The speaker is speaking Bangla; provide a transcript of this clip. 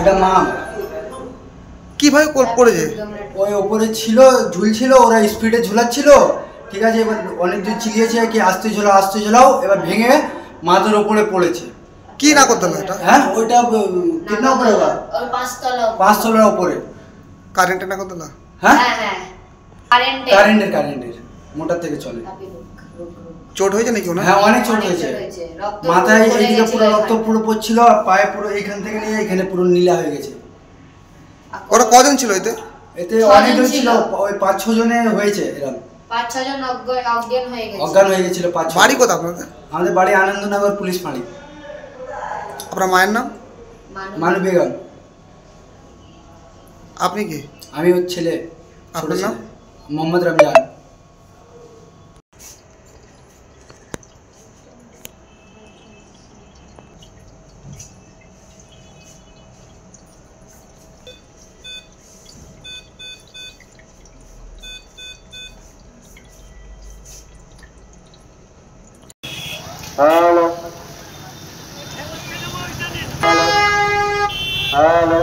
এটা মা কিভাবে পড়েছে? ওই ওপরে ছিল, ঝুলছিল, ওরা স্পিডে ঝুলাচ্ছিল, ঠিক আছে। এবার অনেক দূর চিলিয়েছে কি আসতে ঝোলাও, এবার ভেঙে মাথার ওপরে পড়েছে। কি না করতে হবে এটা? হ্যাঁ, ওইটা কিतना উপরে होगा? 5 তলার উপরে। কারেন্টে না করতে না? হ্যাঁ হ্যাঁ কারেন্টের মোটর থেকে চলে। চোট হয়েছে নাকি ওনার? হ্যাঁ, অনেক চোট হয়েছে। মাথায় এইদিকে পুরো রক্ত পুরো পড়ছিল, আর পায়ে পুরো এইখান থেকে নিয়ে এখানে পুরো নীলা হয়ে গেছে। ওরা কজন ছিল এতে? এতে অনেকজন ছিল, ওই 5-6 জনে হয়েছে এরকম। 5-6 জন অজ্ঞান হয়ে গেছিল। 5-6। বাড়ি কোথায় আপনাদের? আমাদের বাড়ি আনন্দনগর পুলিশ ফাঁড়ি। আপনার মায়ের নাম? মানু বেগম। আপনি কি? আমি ওর ছেলে। আপনার নাম? মোহাম্মদ রমজান। Hello. Hello.